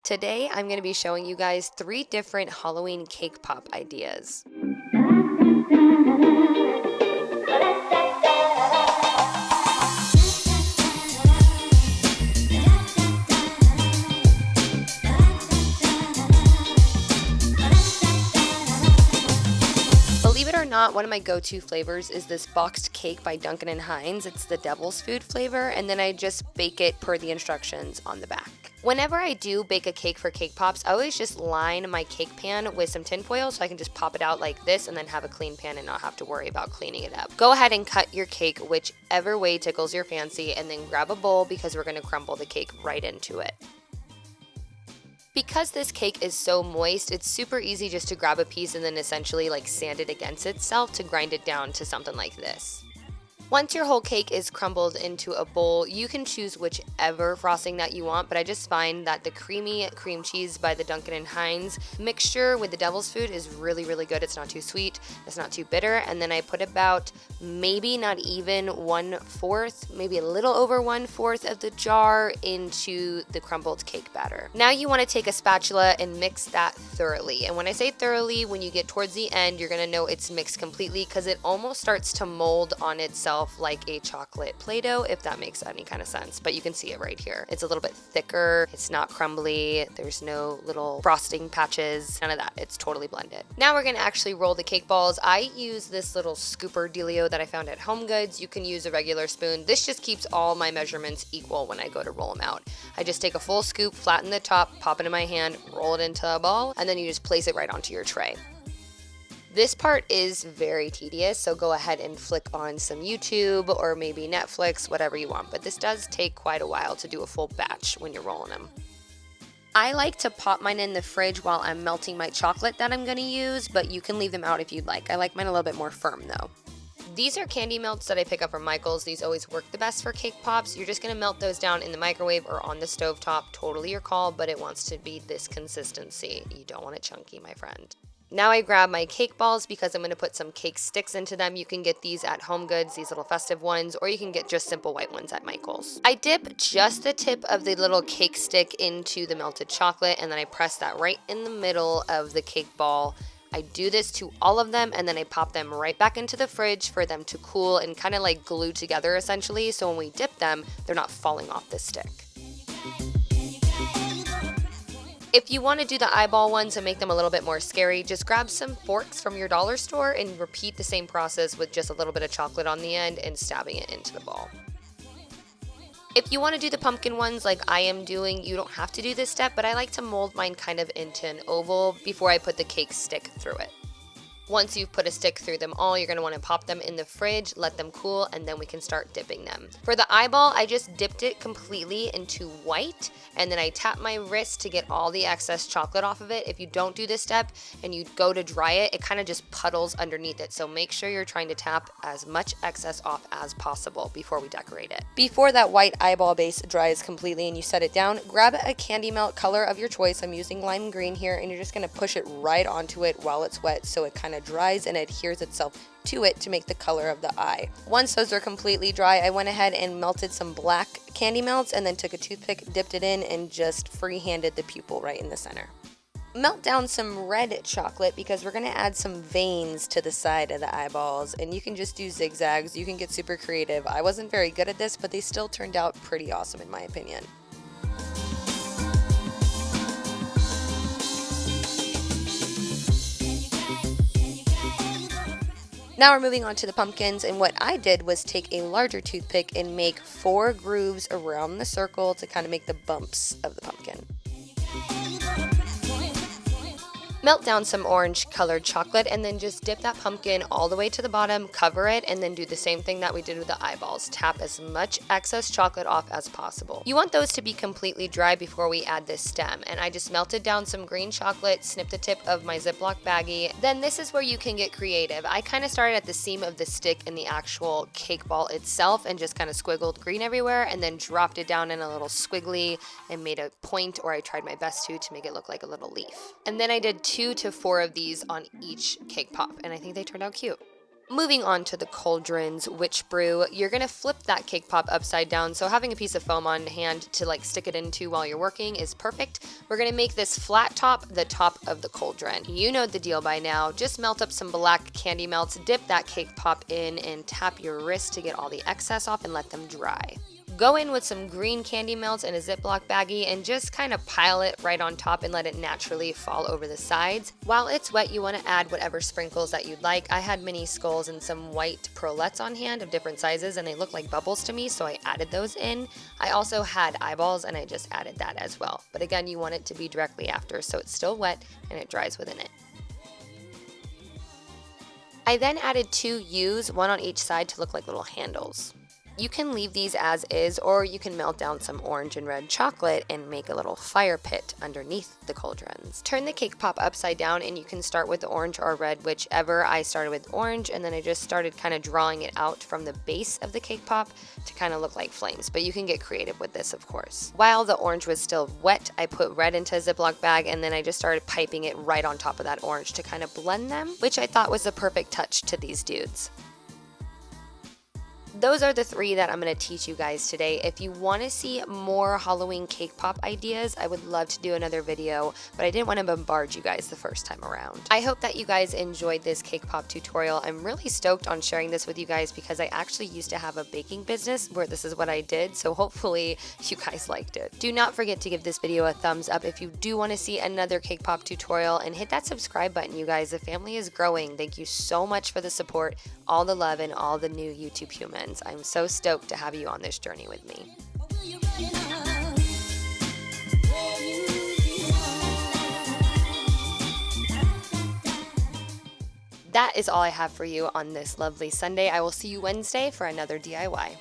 Today, I'm going to be showing you guys 3 different Halloween cake pop ideas. Believe it or not, one of my go-to flavors is this boxed cake by Duncan and Hines. It's the devil's food flavor, and then I just bake it per the instructions on the back. Whenever I do bake a cake for cake pops, I always just line my cake pan with some tin foil so I can just pop it out like this and then have a clean pan and not have to worry about cleaning it up. Go ahead and cut your cake whichever way tickles your fancy, and then grab a bowl because we're going to crumble the cake right into it. Because this cake is so moist, it's super easy just to grab a piece and then essentially sand it against itself to grind it down to something like this. Once your whole cake is crumbled into a bowl, you can choose whichever frosting that you want, but I just find that the creamy cream cheese by the Duncan and Hines mixture with the devil's food is really, really good. It's not too sweet, it's not too bitter, and then I put about maybe not even 1/4, maybe a little over 1/4 of the jar into the crumbled cake batter. Now you want to take a spatula and mix that thoroughly, and when I say thoroughly, when you get towards the end, you're going to know it's mixed completely because it almost starts to mold on itself like a chocolate Play-Doh, if that makes any kind of sense, but you can see it right here. It's a little bit thicker, it's not crumbly, there's no little frosting patches, none of that. It's totally blended. Now we're gonna actually roll the cake balls. I use this little scooper dealio that I found at Home Goods. You can use a regular spoon. This just keeps all my measurements equal when I go to roll them out. I just take a full scoop, flatten the top, pop it in my hand, roll it into a ball, and then you just place it right onto your tray. This part is very tedious, so go ahead and flick on some YouTube or maybe Netflix, whatever you want, but this does take quite a while to do a full batch when you're rolling them. I like to pop mine in the fridge while I'm melting my chocolate that I'm going to use, but you can leave them out if you'd like. I like mine a little bit more firm though. These are candy melts that I pick up from Michael's. These always work the best for cake pops. You're just going to melt those down in the microwave or on the stovetop. Totally your call, but it wants to be this consistency. You don't want it chunky, my friend. Now I grab my cake balls because I'm going to put some cake sticks into them. You can get these at Home Goods, these little festive ones, or you can get just simple white ones at Michael's. I dip just the tip of the little cake stick into the melted chocolate, and then I press that right in the middle of the cake ball. I do this to all of them, and then I pop them right back into the fridge for them to cool and kind of glue together essentially, so when we dip them, they're not falling off the stick. If you want to do the eyeball ones and make them a little bit more scary, just grab some forks from your dollar store and repeat the same process with just a little bit of chocolate on the end and stabbing it into the ball. If you want to do the pumpkin ones like I am doing, you don't have to do this step, but I like to mold mine kind of into an oval before I put the cake stick through it. Once you've put a stick through them all, you're going to want to pop them in the fridge, let them cool, and then we can start dipping them. For the eyeball, I just dipped it completely into white, and then I tap my wrist to get all the excess chocolate off of it. If you don't do this step and you go to dry it, it kind of just puddles underneath it. So make sure you're trying to tap as much excess off as possible before we decorate it. Before that white eyeball base dries completely and you set it down, grab a candy melt color of your choice. I'm using lime green here, and you're just going to push it right onto it while it's wet so it kind of dries and adheres itself to it to make the color of the eye. Once those are completely dry, I went ahead and melted some black candy melts and then took a toothpick, dipped it in, and just free-handed the pupil right in the center. Melt down some red chocolate because we're going to add some veins to the side of the eyeballs, and you can just do zigzags. You can get super creative. I wasn't very good at this, but they still turned out pretty awesome in my opinion. Now we're moving on to the pumpkins, and what I did was take a larger toothpick and make 4 grooves around the circle to kind of make the bumps of the pumpkin. Melt down some orange colored chocolate and then just dip that pumpkin all the way to the bottom, cover it, and then do the same thing that we did with the eyeballs. Tap as much excess chocolate off as possible. You want those to be completely dry before we add this stem, and I just melted down some green chocolate, snipped the tip of my Ziploc baggie. Then this is where you can get creative. I kind of started at the seam of the stick in the actual cake ball itself and just kind of squiggled green everywhere and then dropped it down in a little squiggly and made a point, or I tried my best to make it look like a little leaf. And then I did 2 to 4 of these on each cake pop, and I think they turned out cute. Moving on to the cauldrons witch brew, you're going to flip that cake pop upside down, so having a piece of foam on hand to like stick it into while you're working is perfect. We're going to make this flat top the top of the cauldron. You know the deal by now. Just melt up some black candy melts, dip that cake pop in, and tap your wrist to get all the excess off and let them dry. Go in with some green candy melts in a Ziploc baggie and just kind of pile it right on top and let it naturally fall over the sides. While it's wet, you want to add whatever sprinkles that you'd like. I had mini skulls and some white pearlettes on hand of different sizes, and they look like bubbles to me, so I added those in. I also had eyeballs, and I just added that as well. But again, you want it to be directly after, so it's still wet and it dries within it. I then added 2 U's, one on each side to look like little handles. You can leave these as is, or you can melt down some orange and red chocolate and make a little fire pit underneath the cauldrons. Turn the cake pop upside down, and you can start with orange or red, whichever. I started with orange, and then I just started kind of drawing it out from the base of the cake pop to kind of look like flames, but you can get creative with this, of course. While the orange was still wet, I put red into a Ziploc bag, and then I just started piping it right on top of that orange to kind of blend them, which I thought was the perfect touch to these dudes. Those are the 3 that I'm going to teach you guys today. If you want to see more Halloween cake pop ideas, I would love to do another video, but I didn't want to bombard you guys the first time around. I hope that you guys enjoyed this cake pop tutorial. I'm really stoked on sharing this with you guys because I actually used to have a baking business where this is what I did, so hopefully you guys liked it. Do not forget to give this video a thumbs up if you do want to see another cake pop tutorial, and hit that subscribe button, you guys. The family is growing. Thank you so much for the support, all the love, and all the new YouTube humans. I'm so stoked to have you on this journey with me. That is all I have for you on this lovely Sunday. I will see you Wednesday for another DIY.